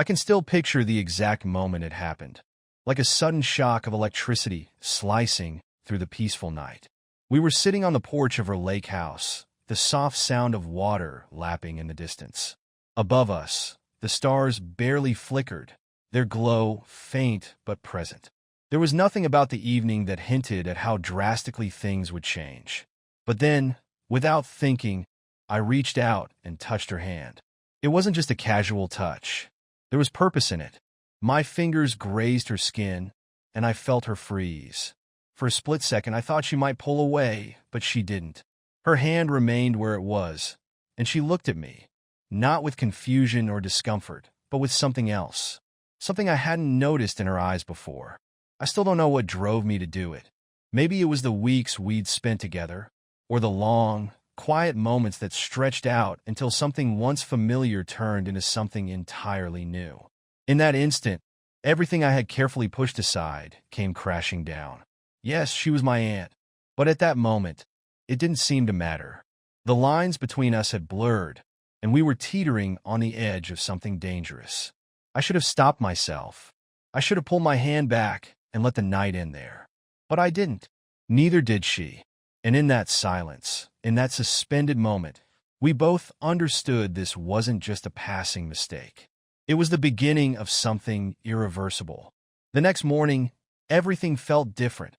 I can still picture the exact moment it happened, like a sudden shock of electricity slicing through the peaceful night. We were sitting on the porch of her lake house, the soft sound of water lapping in the distance. Above us, the stars barely flickered, their glow faint but present. There was nothing about the evening that hinted at how drastically things would change. But then, without thinking, I reached out and touched her hand. It wasn't just a casual touch. There was purpose in it. My fingers grazed her skin, and I felt her freeze. For a split second, I thought she might pull away, but she didn't. Her hand remained where it was, and she looked at me, not with confusion or discomfort, but with something else. Something I hadn't noticed in her eyes before. I still don't know what drove me to do it. Maybe it was the weeks we'd spent together, or the long, quiet moments that stretched out until something once familiar turned into something entirely new. In that instant, everything I had carefully pushed aside came crashing down. Yes, she was my aunt, but at that moment, it didn't seem to matter. The lines between us had blurred, and we were teetering on the edge of something dangerous. I should have stopped myself. I should have pulled my hand back and let the night end there. But I didn't. Neither did she. And in that silence, in that suspended moment, we both understood this wasn't just a passing mistake. It was the beginning of something irreversible. The next morning, everything felt different,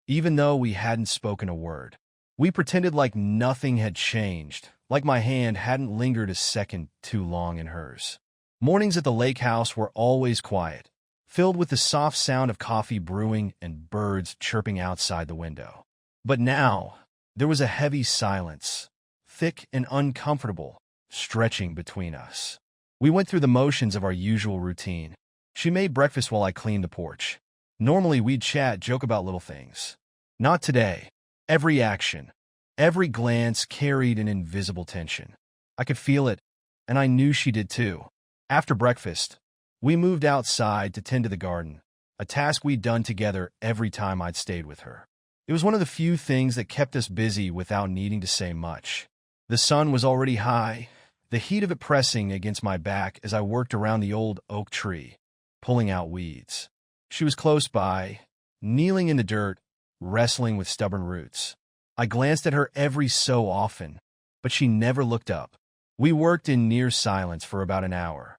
even though we hadn't spoken a word. We pretended like nothing had changed, like my hand hadn't lingered a second too long in hers. Mornings at the lake house were always quiet, filled with the soft sound of coffee brewing and birds chirping outside the window. But now, there was a heavy silence, thick and uncomfortable, stretching between us. We went through the motions of our usual routine. She made breakfast while I cleaned the porch. Normally, we'd chat, joke about little things. Not today. Every action, every glance carried an invisible tension. I could feel it, and I knew she did too. After breakfast, we moved outside to tend to the garden, a task we'd done together every time I'd stayed with her. It was one of the few things that kept us busy without needing to say much. The sun was already high, the heat of it pressing against my back as I worked around the old oak tree, pulling out weeds. She was close by, kneeling in the dirt, wrestling with stubborn roots. I glanced at her every so often, but she never looked up. We worked in near silence for about an hour.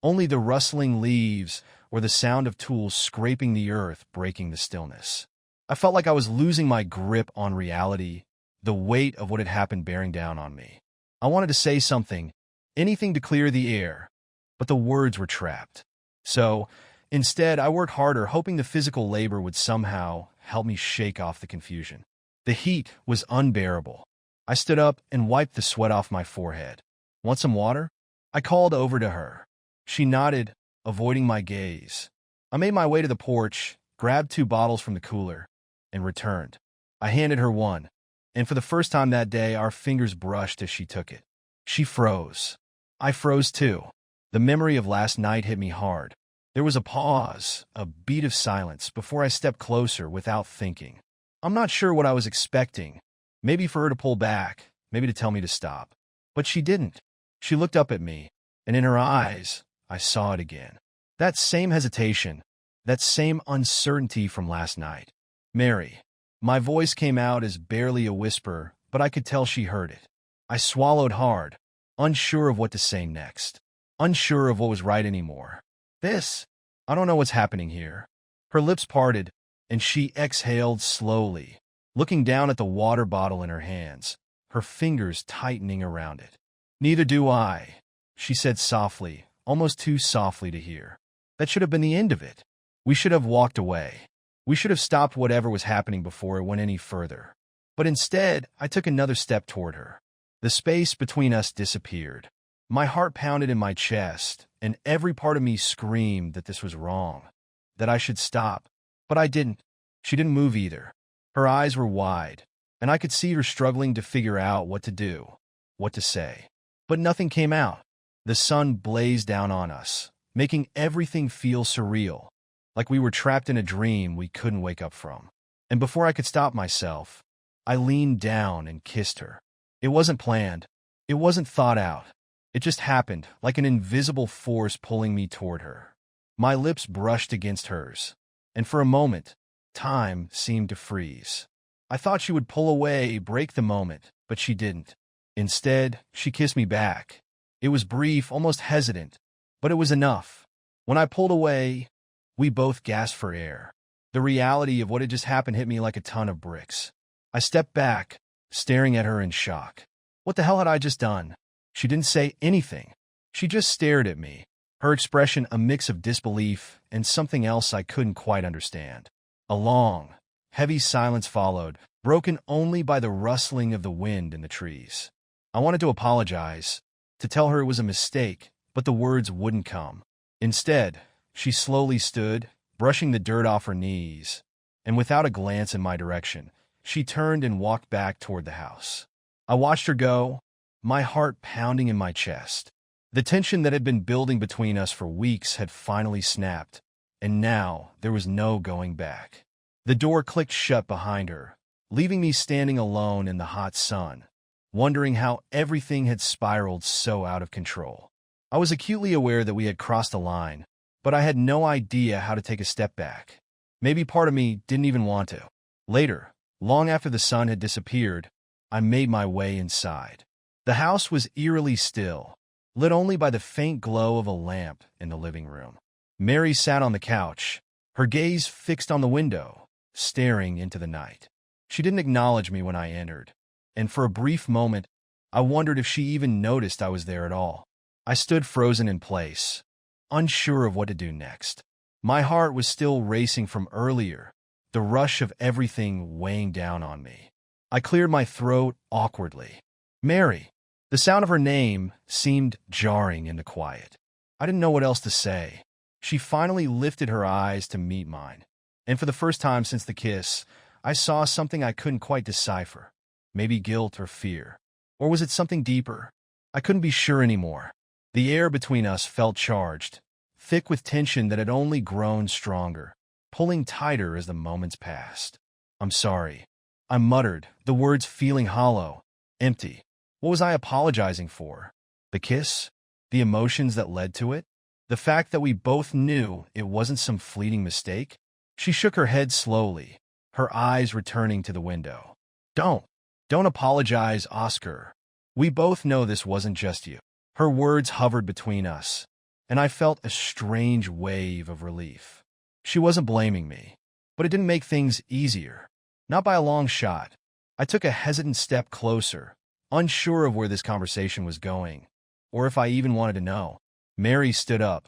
Only the rustling leaves or the sound of tools scraping the earth breaking the stillness. I felt like I was losing my grip on reality, the weight of what had happened bearing down on me. I wanted to say something, anything to clear the air, but the words were trapped. So, instead, I worked harder, hoping the physical labor would somehow help me shake off the confusion. The heat was unbearable. I stood up and wiped the sweat off my forehead. "Want some water?" I called over to her. She nodded, avoiding my gaze. I made my way to the porch, grabbed 2 bottles from the cooler, and returned. I handed her one, and for the first time that day, our fingers brushed as she took it. She froze. I froze too. The memory of last night hit me hard. There was a pause, a beat of silence, before I stepped closer without thinking. I'm not sure what I was expecting. Maybe for her to pull back, maybe to tell me to stop. But she didn't. She looked up at me, and in her eyes, I saw it again. That same hesitation, that same uncertainty from last night. "Mary." My voice came out as barely a whisper, but I could tell she heard it. I swallowed hard, unsure of what to say next, unsure of what was right anymore. I don't know what's happening here." Her lips parted, and she exhaled slowly, looking down at the water bottle in her hands, her fingers tightening around it. "Neither do I," she said softly, almost too softly to hear. That should have been the end of it. We should have walked away. We should have stopped whatever was happening before it went any further. But instead, I took another step toward her. The space between us disappeared. My heart pounded in my chest, and every part of me screamed that this was wrong, that I should stop. But I didn't. She didn't move either. Her eyes were wide, and I could see her struggling to figure out what to do, what to say. But nothing came out. The sun blazed down on us, making everything feel surreal, like we were trapped in a dream we couldn't wake up from. And before I could stop myself, I leaned down and kissed her. It wasn't planned. It wasn't thought out. It just happened, like an invisible force pulling me toward her. My lips brushed against hers, and for a moment, time seemed to freeze. I thought she would pull away, break the moment, but she didn't. Instead, she kissed me back. It was brief, almost hesitant, but it was enough. When I pulled away, we both gasped for air. The reality of what had just happened hit me like a ton of bricks. I stepped back, staring at her in shock. What the hell had I just done? She didn't say anything. She just stared at me, her expression a mix of disbelief and something else I couldn't quite understand. A long, heavy silence followed, broken only by the rustling of the wind in the trees. I wanted to apologize, to tell her it was a mistake, but the words wouldn't come. Instead, she slowly stood, brushing the dirt off her knees, and without a glance in my direction, she turned and walked back toward the house. I watched her go, my heart pounding in my chest. The tension that had been building between us for weeks had finally snapped, and now there was no going back. The door clicked shut behind her, leaving me standing alone in the hot sun, wondering how everything had spiraled so out of control. I was acutely aware that we had crossed a line, but I had no idea how to take a step back. Maybe part of me didn't even want to. Later, long after the sun had disappeared, I made my way inside. The house was eerily still, lit only by the faint glow of a lamp in the living room. Mary sat on the couch, her gaze fixed on the window, staring into the night. She didn't acknowledge me when I entered, and for a brief moment, I wondered if she even noticed I was there at all. I stood frozen in place, unsure of what to do next. My heart was still racing from earlier, the rush of everything weighing down on me. I cleared my throat awkwardly. Mary. The sound of her name seemed jarring in the quiet. I didn't know what else to say. She finally lifted her eyes to meet mine, and for the first time since the kiss, I saw something I couldn't quite decipher. Maybe guilt or fear. Or was it something deeper? I couldn't be sure anymore. The air between us felt charged, thick with tension that had only grown stronger, pulling tighter as the moments passed. I'm sorry, I muttered, the words feeling hollow, empty. What was I apologizing for? The kiss? The emotions that led to it? The fact that we both knew it wasn't some fleeting mistake? She shook her head slowly, her eyes returning to the window. Don't apologize, Oscar. We both know this wasn't just you. Her words hovered between us, and I felt a strange wave of relief. She wasn't blaming me, but it didn't make things easier. Not by a long shot. I took a hesitant step closer, unsure of where this conversation was going, or if I even wanted to know. Mary stood up,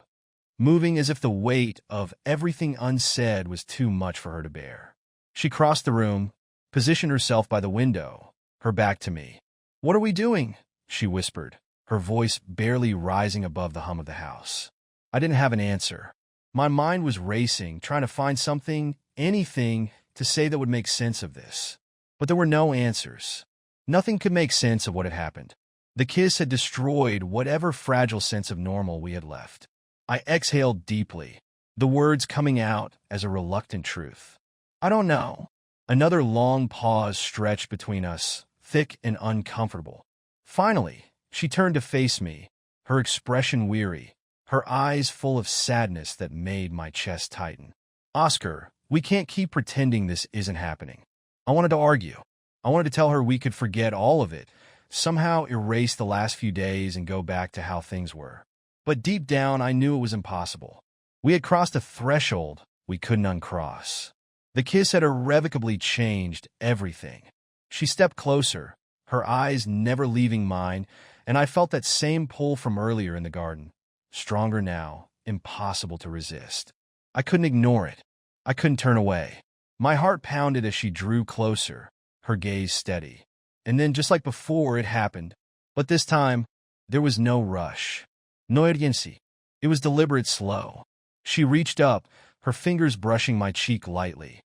moving as if the weight of everything unsaid was too much for her to bear. She crossed the room, positioned herself by the window, her back to me. "What are we doing?" she whispered, her voice barely rising above the hum of the house. I didn't have an answer. My mind was racing, trying to find something, anything, to say that would make sense of this. But there were no answers. Nothing could make sense of what had happened. The kiss had destroyed whatever fragile sense of normal we had left. I exhaled deeply, the words coming out as a reluctant truth. I don't know. Another long pause stretched between us, thick and uncomfortable. Finally, she turned to face me, her expression weary, her eyes full of sadness that made my chest tighten. "Oscar, we can't keep pretending this isn't happening." I wanted to argue. I wanted to tell her we could forget all of it, somehow erase the last few days and go back to how things were. But deep down, I knew it was impossible. We had crossed a threshold we couldn't uncross. The kiss had irrevocably changed everything. She stepped closer, her eyes never leaving mine, and I felt that same pull from earlier in the garden. Stronger now, impossible to resist. I couldn't ignore it. I couldn't turn away. My heart pounded as she drew closer, her gaze steady. And then, just like before, it happened. But this time, there was no rush. No urgency. It was deliberate, slow. She reached up, her fingers brushing my cheek lightly.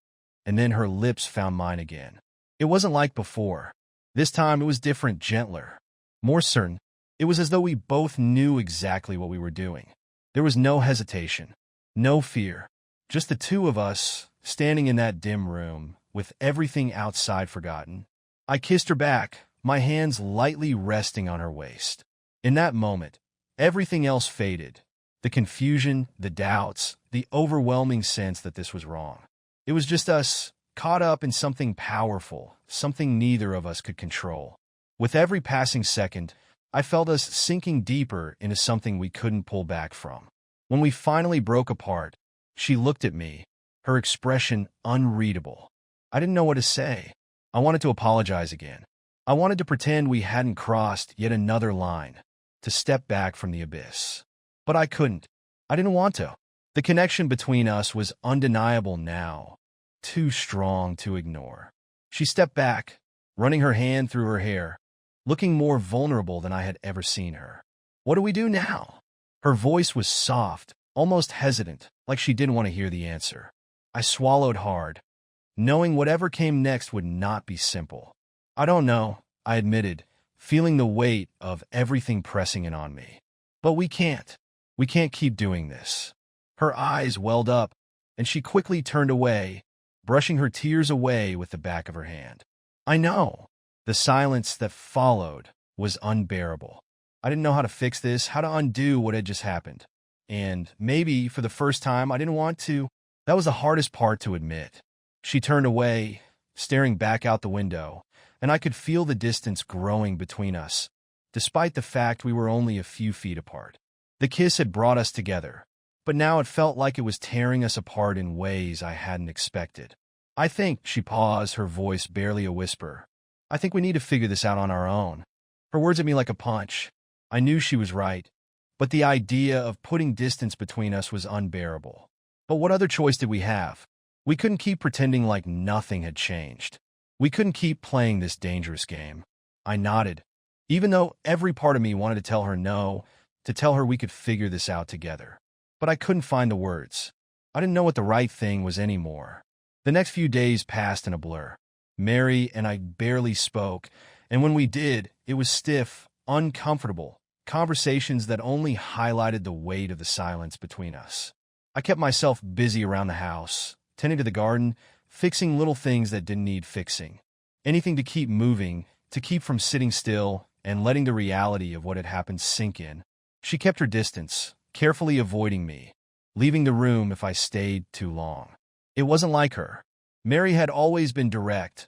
And then her lips found mine again. It wasn't like before. This time it was different, gentler. More certain. It was as though we both knew exactly what we were doing. There was no hesitation, no fear. Just the two of us, standing in that dim room, with everything outside forgotten. I kissed her back, my hands lightly resting on her waist. In that moment, everything else faded. The confusion, the doubts, the overwhelming sense that this was wrong. It was just us, caught up in something powerful, something neither of us could control. With every passing second, I felt us sinking deeper into something we couldn't pull back from. When we finally broke apart, she looked at me, her expression unreadable. I didn't know what to say. I wanted to apologize again. I wanted to pretend we hadn't crossed yet another line, to step back from the abyss. But I couldn't. I didn't want to. The connection between us was undeniable now, too strong to ignore. She stepped back, running her hand through her hair, looking more vulnerable than I had ever seen her. What do we do now? Her voice was soft, almost hesitant, like she didn't want to hear the answer. I swallowed hard, knowing whatever came next would not be simple. I don't know, I admitted, feeling the weight of everything pressing in on me. But we can't. We can't keep doing this. Her eyes welled up, and she quickly turned away, brushing her tears away with the back of her hand. I know. The silence that followed was unbearable. I didn't know how to fix this, how to undo what had just happened. And maybe, for the first time, I didn't want to. That was the hardest part to admit. She turned away, staring back out the window, and I could feel the distance growing between us, despite the fact we were only a few feet apart. The kiss had brought us together, but now it felt like it was tearing us apart in ways I hadn't expected. I think, she paused, her voice barely a whisper. I think we need to figure this out on our own. Her words hit me like a punch. I knew she was right, but the idea of putting distance between us was unbearable. But what other choice did we have? We couldn't keep pretending like nothing had changed. We couldn't keep playing this dangerous game. I nodded, even though every part of me wanted to tell her no, to tell her we could figure this out together. But I couldn't find the words. I didn't know what the right thing was anymore. The next few days passed in a blur. Mary and I barely spoke, and when we did, it was stiff, uncomfortable, conversations that only highlighted the weight of the silence between us. I kept myself busy around the house, tending to the garden, fixing little things that didn't need fixing. Anything to keep moving, to keep from sitting still and letting the reality of what had happened sink in. She kept her distance, carefully avoiding me, leaving the room if I stayed too long. It wasn't like her. Mary had always been direct,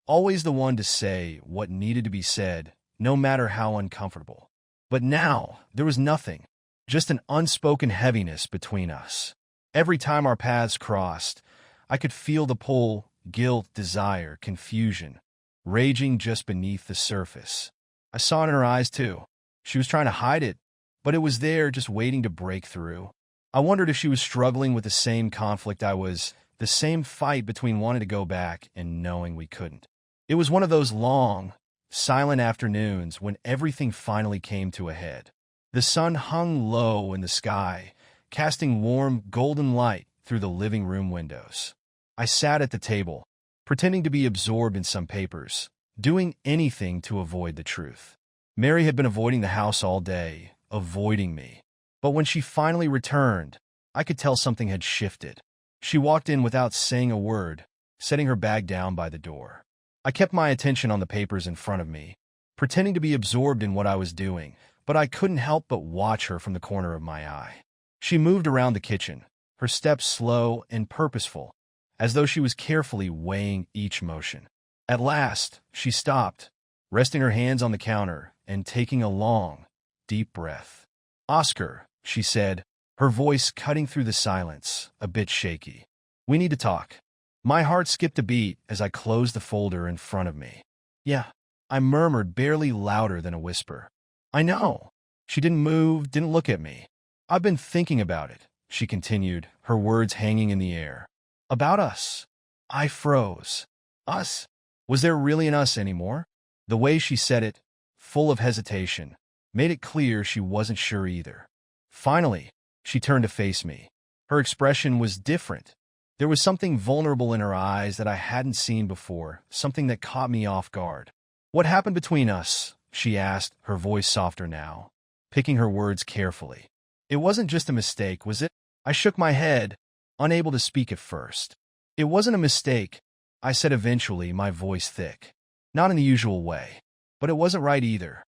always the one to say what needed to be said, no matter how uncomfortable. But now, there was nothing, just an unspoken heaviness between us. Every time our paths crossed, I could feel the pull, guilt, desire, confusion, raging just beneath the surface. I saw it in her eyes, too. She was trying to hide it, but it was there just waiting to break through. I wondered if she was struggling with the same conflict I was, the same fight between wanting to go back and knowing we couldn't. It was one of those long, silent afternoons when everything finally came to a head. The sun hung low in the sky, casting warm, golden light through the living room windows. I sat at the table, pretending to be absorbed in some papers, doing anything to avoid the truth. Mary had been avoiding the house all day, avoiding me. But when she finally returned, I could tell something had shifted. She walked in without saying a word, setting her bag down by the door. I kept my attention on the papers in front of me, pretending to be absorbed in what I was doing, but I couldn't help but watch her from the corner of my eye. She moved around the kitchen, her steps slow and purposeful, as though she was carefully weighing each motion. At last, she stopped, resting her hands on the counter and taking a long, deep breath. "Oscar," she said, her voice cutting through the silence, a bit shaky. "We need to talk." My heart skipped a beat as I closed the folder in front of me. "Yeah," I murmured, barely louder than a whisper. "I know." She didn't move, didn't look at me. "I've been thinking about it," she continued, her words hanging in the air. "About us." I froze. Us? Was there really an us anymore? The way she said it, full of hesitation, made it clear she wasn't sure either. Finally, she turned to face me. Her expression was different. There was something vulnerable in her eyes that I hadn't seen before, something that caught me off guard. "What happened between us?" she asked, her voice softer now, picking her words carefully. "It wasn't just a mistake, was it?" I shook my head, unable to speak at first. "It wasn't a mistake," I said eventually, my voice thick. "Not in the usual way. But it wasn't right either."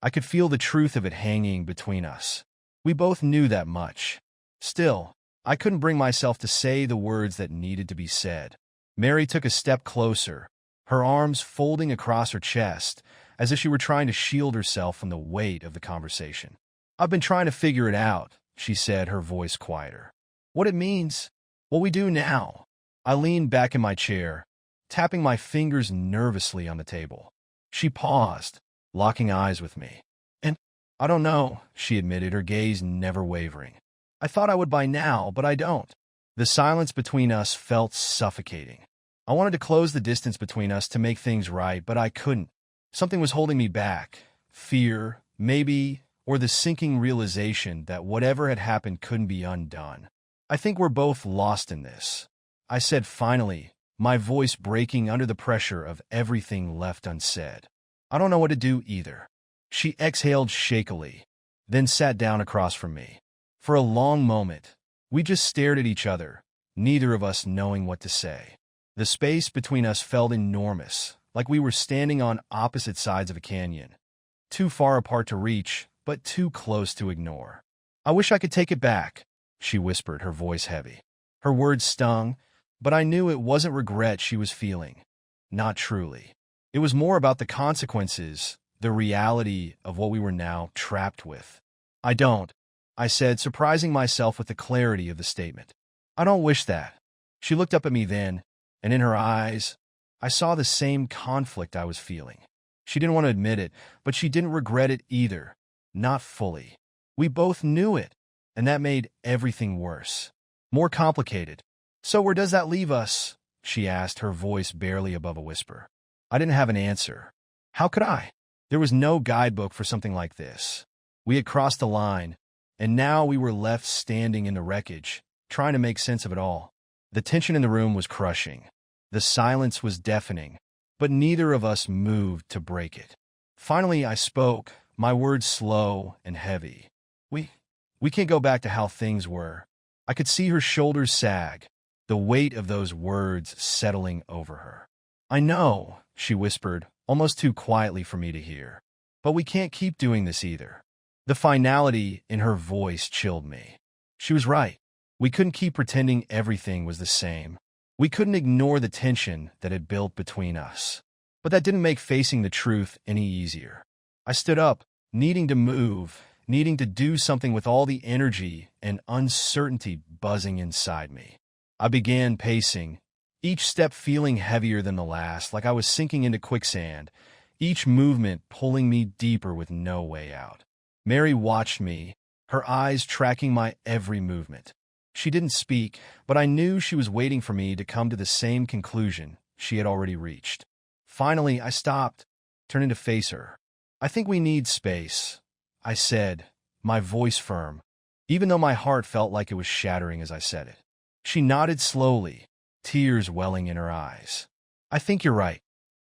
I could feel the truth of it hanging between us. We both knew that much. Still, I couldn't bring myself to say the words that needed to be said. Mary took a step closer, her arms folding across her chest, as if she were trying to shield herself from the weight of the conversation. "I've been trying to figure it out," she said, her voice quieter. "What it means, what we do now." I leaned back in my chair, tapping my fingers nervously on the table. She paused, locking eyes with me. "And I don't know," she admitted, her gaze never wavering. "I thought I would by now, but I don't." The silence between us felt suffocating. I wanted to close the distance between us to make things right, but I couldn't. Something was holding me back. Fear, maybe, or the sinking realization that whatever had happened couldn't be undone. "I think we're both lost in this," I said finally, my voice breaking under the pressure of everything left unsaid. "I don't know what to do either." She exhaled shakily, then sat down across from me. For a long moment, we just stared at each other, neither of us knowing what to say. The space between us felt enormous, like we were standing on opposite sides of a canyon, too far apart to reach, but too close to ignore. "I wish I could take it back," she whispered, her voice heavy. Her words stung, but I knew it wasn't regret she was feeling. Not truly. It was more about the consequences, the reality of what we were now trapped with. "I don't," I said, surprising myself with the clarity of the statement. "I don't wish that." She looked up at me then, and in her eyes, I saw the same conflict I was feeling. She didn't want to admit it, but she didn't regret it either. Not fully. We both knew it, and that made everything worse. More complicated. "So where does that leave us?" she asked, her voice barely above a whisper. I didn't have an answer. How could I? There was no guidebook for something like this. We had crossed the line, and now we were left standing in the wreckage, trying to make sense of it all. The tension in the room was crushing. The silence was deafening, but neither of us moved to break it. Finally, I spoke, my words slow and heavy. We can't go back to how things were." I could see her shoulders sag, the weight of those words settling over her. "I know," she whispered, almost too quietly for me to hear. "But we can't keep doing this either." The finality in her voice chilled me. She was right. We couldn't keep pretending everything was the same. We couldn't ignore the tension that had built between us. But that didn't make facing the truth any easier. I stood up, needing to move, needing to do something with all the energy and uncertainty buzzing inside me. I began pacing, each step feeling heavier than the last, like I was sinking into quicksand, each movement pulling me deeper with no way out. Mary watched me, her eyes tracking my every movement. She didn't speak, but I knew she was waiting for me to come to the same conclusion she had already reached. Finally, I stopped, turning to face her. "I think we need space," I said, my voice firm, even though my heart felt like it was shattering as I said it. She nodded slowly, tears welling in her eyes. "I think you're right."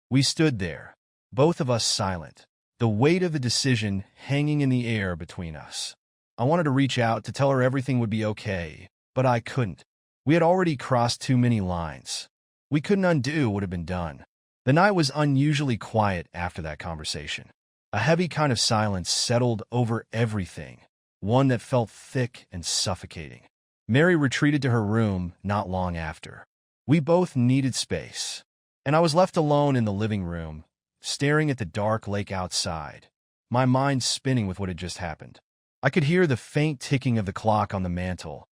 We stood there, both of us silent, the weight of the decision hanging in the air between us. I wanted to reach out to tell her everything would be okay, but I couldn't. We had already crossed too many lines. We couldn't undo what had been done. The night was unusually quiet after that conversation. A heavy kind of silence settled over everything, one that felt thick and suffocating. Mary retreated to her room not long after. We both needed space, and I was left alone in the living room, staring at the dark lake outside, my mind spinning with what had just happened. I could hear the faint ticking of the clock on the mantel,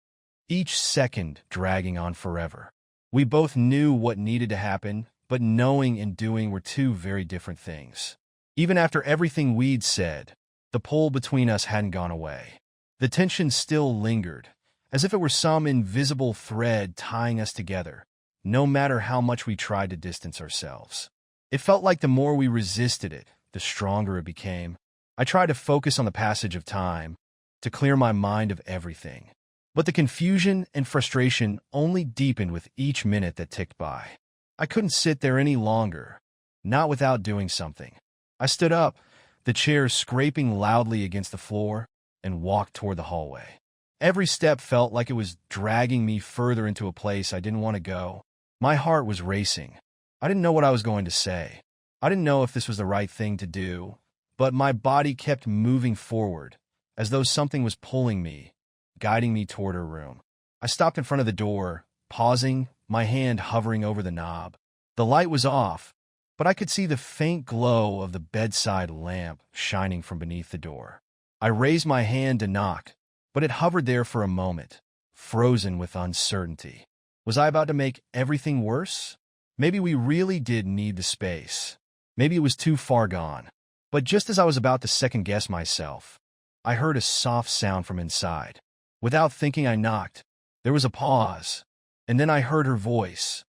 each second dragging on forever. We both knew what needed to happen, but knowing and doing were two very different things. Even after everything we'd said, the pull between us hadn't gone away. The tension still lingered, as if it were some invisible thread tying us together, no matter how much we tried to distance ourselves. It felt like the more we resisted it, the stronger it became. I tried to focus on the passage of time, to clear my mind of everything. But the confusion and frustration only deepened with each minute that ticked by. I couldn't sit there any longer, not without doing something. I stood up, the chair scraping loudly against the floor, and walked toward the hallway. Every step felt like it was dragging me further into a place I didn't want to go. My heart was racing. I didn't know what I was going to say. I didn't know if this was the right thing to do, but my body kept moving forward, as though something was pulling me, guiding me toward her room. I stopped in front of the door, pausing, my hand hovering over the knob. The light was off, but I could see the faint glow of the bedside lamp shining from beneath the door. I raised my hand to knock, but it hovered there for a moment, frozen with uncertainty. Was I about to make everything worse? Maybe we really did need the space. Maybe it was too far gone. But just as I was about to second-guess myself, I heard a soft sound from inside. Without thinking, I knocked. There was a pause, and then I heard her voice,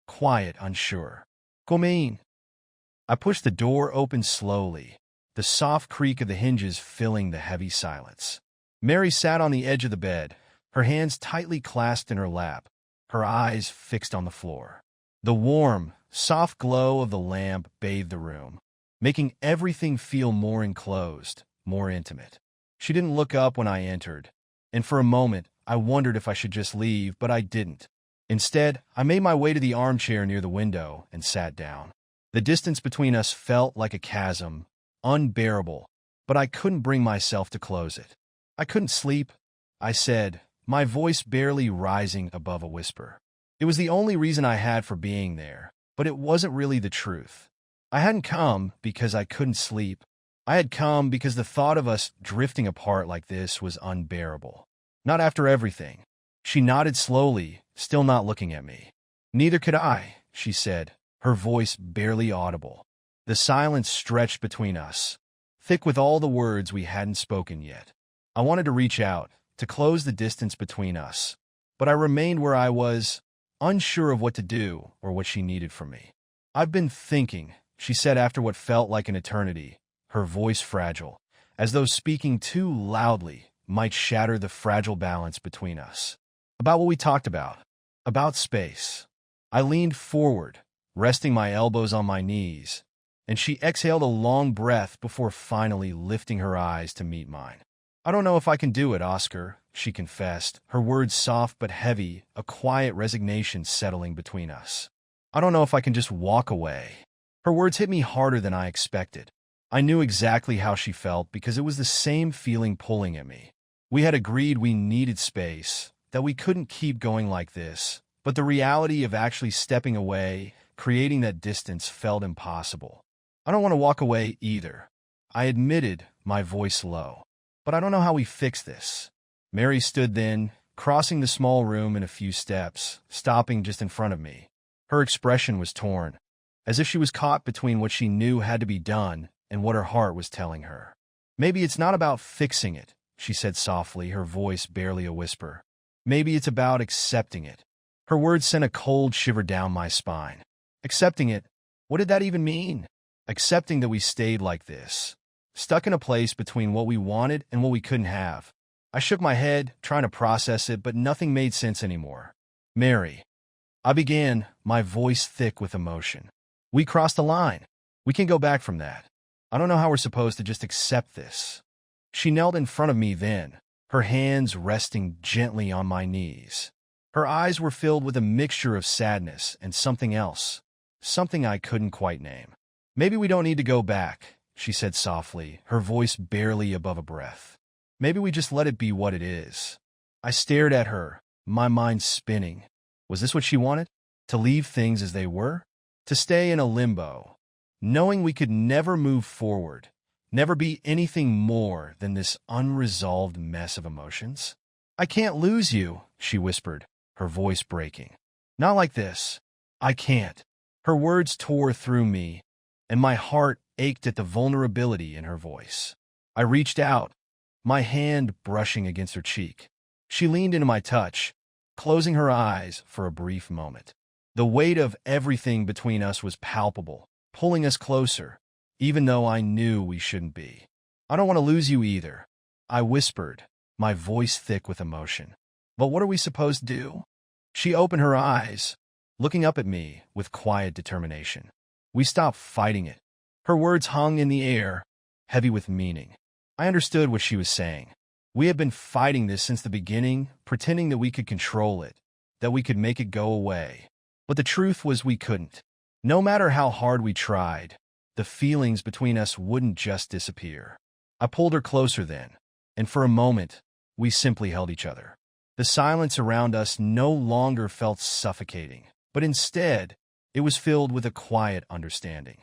quiet, unsure. Come in. I pushed the door open slowly, the soft creak of the hinges filling the heavy silence. Mary sat on the edge of the bed, her hands tightly clasped in her lap, her eyes fixed on the floor. The warm, soft glow of the lamp bathed the room, making everything feel more enclosed, more intimate. She didn't look up when I entered, and for a moment I wondered if I should just leave, but I didn't. Instead, I made my way to the armchair near the window and sat down. The distance between us felt like a chasm, unbearable, but I couldn't bring myself to close it. I couldn't sleep, I said, my voice barely rising above a whisper. It was the only reason I had for being there, but it wasn't really the truth. I hadn't come because I couldn't sleep. I had come because the thought of us drifting apart like this was unbearable. Not after everything. She nodded slowly, still not looking at me. Neither could I, she said, her voice barely audible. The silence stretched between us, thick with all the words we hadn't spoken yet. I wanted to reach out, to close the distance between us, but I remained where I was, unsure of what to do or what she needed from me. I've been thinking, she said after what felt like an eternity, her voice fragile, as though speaking too loudly might shatter the fragile balance between us. About what we talked about space. I leaned forward, resting my elbows on my knees, and she exhaled a long breath before finally lifting her eyes to meet mine. I don't know if I can do it, Oscar, she confessed, her words soft but heavy, a quiet resignation settling between us. I don't know if I can just walk away. Her words hit me harder than I expected. I knew exactly how she felt because it was the same feeling pulling at me. We had agreed we needed space, that we couldn't keep going like this, but the reality of actually stepping away, creating that distance, felt impossible. I don't want to walk away either, I admitted, my voice low. But I don't know how we fix this. Mary stood then, crossing the small room in a few steps, stopping just in front of me. Her expression was torn, as if she was caught between what she knew had to be done and what her heart was telling her. Maybe it's not about fixing it, she said softly, her voice barely a whisper. Maybe it's about accepting it. Her words sent a cold shiver down my spine. Accepting it? What did that even mean? Accepting that we stayed like this, stuck in a place between what we wanted and what we couldn't have. I shook my head, trying to process it, but nothing made sense anymore. Mary, I began, my voice thick with emotion. We crossed the line. We can't go back from that. I don't know how we're supposed to just accept this. She knelt in front of me then, her hands resting gently on my knees. Her eyes were filled with a mixture of sadness and something else, something I couldn't quite name. Maybe we don't need to go back, she said softly, her voice barely above a breath. Maybe we just let it be what it is. I stared at her, my mind spinning. Was this what she wanted? To leave things as they were? To stay in a limbo, knowing we could never move forward, never be anything more than this unresolved mess of emotions? I can't lose you, she whispered, her voice breaking. Not like this. I can't. Her words tore through me, and my heart ached at the vulnerability in her voice. I reached out, my hand brushing against her cheek. She leaned into my touch, closing her eyes for a brief moment. The weight of everything between us was palpable, pulling us closer, even though I knew we shouldn't be. I don't want to lose you either, I whispered, my voice thick with emotion. But what are we supposed to do? She opened her eyes, looking up at me with quiet determination. We stopped fighting it. Her words hung in the air, heavy with meaning. I understood what she was saying. We had been fighting this since the beginning, pretending that we could control it, that we could make it go away. But the truth was we couldn't. No matter how hard we tried, the feelings between us wouldn't just disappear. I pulled her closer then, and for a moment, we simply held each other. The silence around us no longer felt suffocating, but instead, it was filled with a quiet understanding.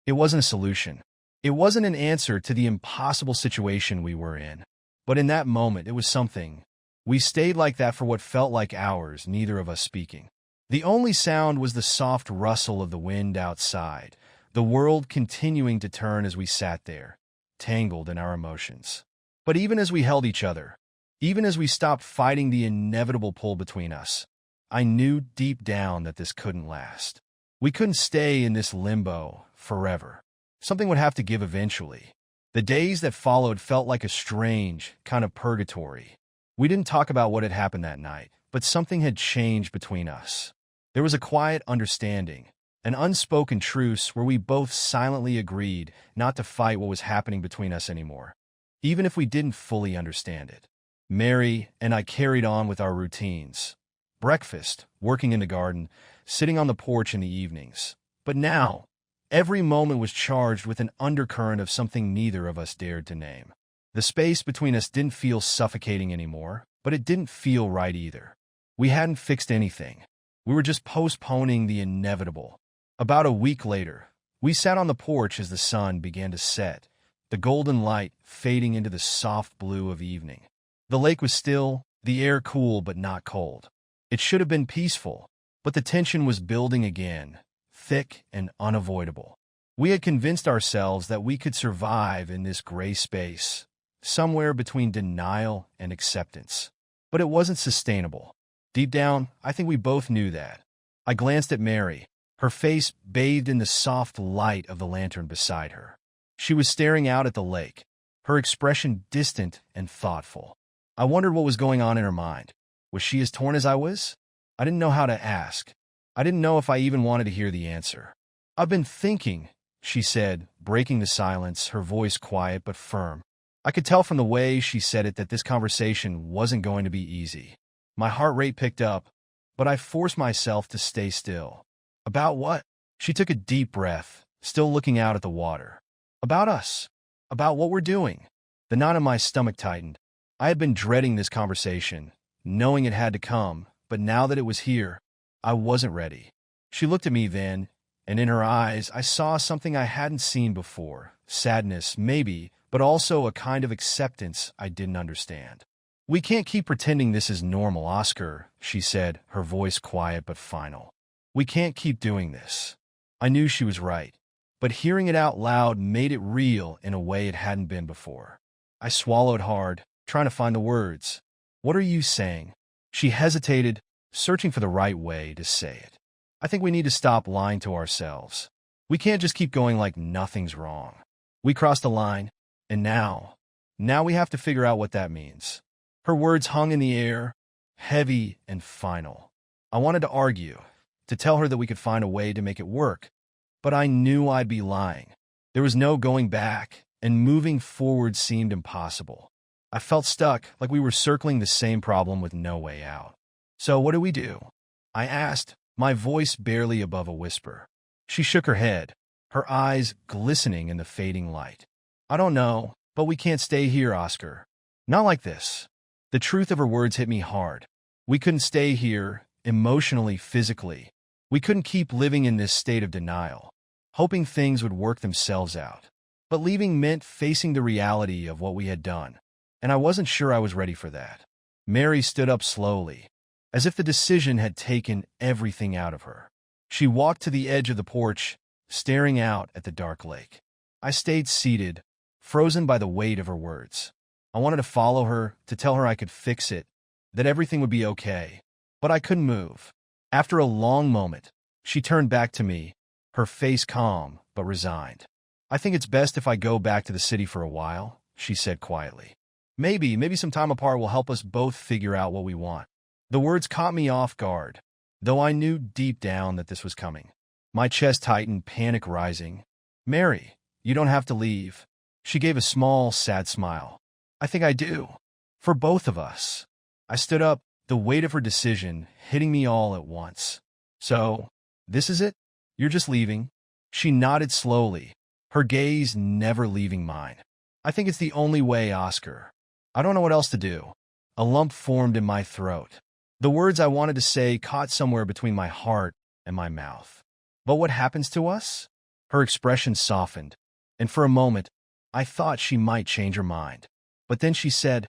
It wasn't a solution. It wasn't an answer to the impossible situation we were in. But in that moment, it was something. We stayed like that for what felt like hours, neither of us speaking. The only sound was the soft rustle of the wind outside, the world continuing to turn as we sat there, tangled in our emotions. But even as we held each other, even as we stopped fighting the inevitable pull between us, I knew deep down that this couldn't last. We couldn't stay in this limbo forever. Something would have to give eventually. The days that followed felt like a strange kind of purgatory. We didn't talk about what had happened that night, but something had changed between us. There was a quiet understanding, an unspoken truce where we both silently agreed not to fight what was happening between us anymore, even if we didn't fully understand it. Mary and I carried on with our routines. Breakfast, working in the garden, sitting on the porch in the evenings. But now, every moment was charged with an undercurrent of something neither of us dared to name. The space between us didn't feel suffocating anymore, but it didn't feel right either. We hadn't fixed anything. We were just postponing the inevitable. About a week later, we sat on the porch as the sun began to set, the golden light fading into the soft blue of evening. The lake was still, the air cool but not cold. It should have been peaceful, but the tension was building again, thick and unavoidable. We had convinced ourselves that we could survive in this gray space, somewhere between denial and acceptance. But it wasn't sustainable. Deep down, I think we both knew that. I glanced at Mary, her face bathed in the soft light of the lantern beside her. She was staring out at the lake, her expression distant and thoughtful. I wondered what was going on in her mind. Was she as torn as I was? I didn't know how to ask. I didn't know if I even wanted to hear the answer. "I've been thinking," she said, breaking the silence, her voice quiet but firm. I could tell from the way she said it that this conversation wasn't going to be easy. My heart rate picked up, but I forced myself to stay still. "About what?" She took a deep breath, still looking out at the water. "About us. About what we're doing." The knot in my stomach tightened. I had been dreading this conversation, knowing it had to come, but now that it was here, I wasn't ready. She looked at me then, and in her eyes I saw something I hadn't seen before. Sadness, maybe, but also a kind of acceptance I didn't understand. "We can't keep pretending this is normal, Oscar," she said, her voice quiet but final. "We can't keep doing this." I knew she was right, but hearing it out loud made it real in a way it hadn't been before. I swallowed hard, trying to find the words. "What are you saying?" She hesitated, searching for the right way to say it. "I think we need to stop lying to ourselves. We can't just keep going like nothing's wrong. We crossed the line, and now we have to figure out what that means." Her words hung in the air, heavy and final. I wanted to argue, to tell her that we could find a way to make it work, but I knew I'd be lying. There was no going back, and moving forward seemed impossible. I felt stuck, like we were circling the same problem with no way out. "So what do we do?" I asked, my voice barely above a whisper. She shook her head, her eyes glistening in the fading light. "I don't know, but we can't stay here, Oscar. Not like this." The truth of her words hit me hard. We couldn't stay here, emotionally, physically. We couldn't keep living in this state of denial, hoping things would work themselves out. But leaving meant facing the reality of what we had done, and I wasn't sure I was ready for that. Mary stood up slowly, as if the decision had taken everything out of her. She walked to the edge of the porch, staring out at the dark lake. I stayed seated, frozen by the weight of her words. I wanted to follow her, to tell her I could fix it, that everything would be okay, but I couldn't move. After a long moment, she turned back to me, her face calm but resigned. "I think it's best if I go back to the city for a while," she said quietly. Maybe some time apart will help us both figure out what we want." The words caught me off guard, though I knew deep down that this was coming. My chest tightened, panic rising. "Mary, you don't have to leave." She gave a small, sad smile. "I think I do. For both of us." I stood up, the weight of her decision hitting me all at once. "So, this is it? You're just leaving?" She nodded slowly, her gaze never leaving mine. I think it's the only way, Oscar. I don't know what else to do. A lump formed in my throat. The words I wanted to say caught somewhere between my heart and my mouth. But what happens to us? Her expression softened, and for a moment, I thought she might change her mind. But then she said,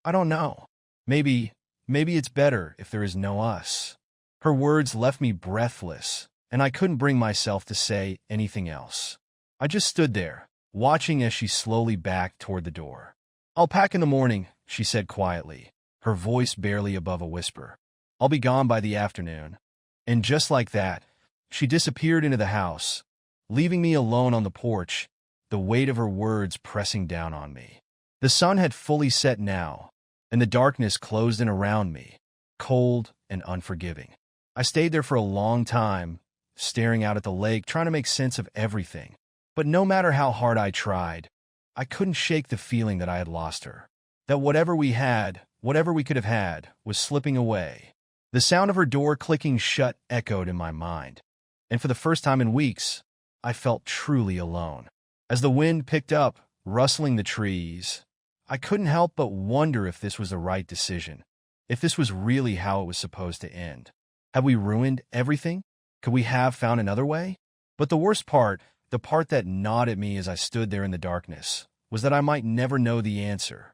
I don't know. Maybe it's better if there is no us. Her words left me breathless, and I couldn't bring myself to say anything else. I just stood there, watching as she slowly backed toward the door. I'll pack in the morning, she said quietly, her voice barely above a whisper. I'll be gone by the afternoon. And just like that, she disappeared into the house, leaving me alone on the porch, the weight of her words pressing down on me. The sun had fully set now, and the darkness closed in around me, cold and unforgiving. I stayed there for a long time, staring out at the lake, trying to make sense of everything. But no matter how hard I tried, I couldn't shake the feeling that I had lost her. That whatever we could have had, was slipping away. The sound of her door clicking shut echoed in my mind, and for the first time in weeks, I felt truly alone. As the wind picked up, rustling the trees, I couldn't help but wonder if this was the right decision, if this was really how it was supposed to end. Had we ruined everything? Could we have found another way? But the worst part, the part that gnawed at me as I stood there in the darkness, was that I might never know the answer.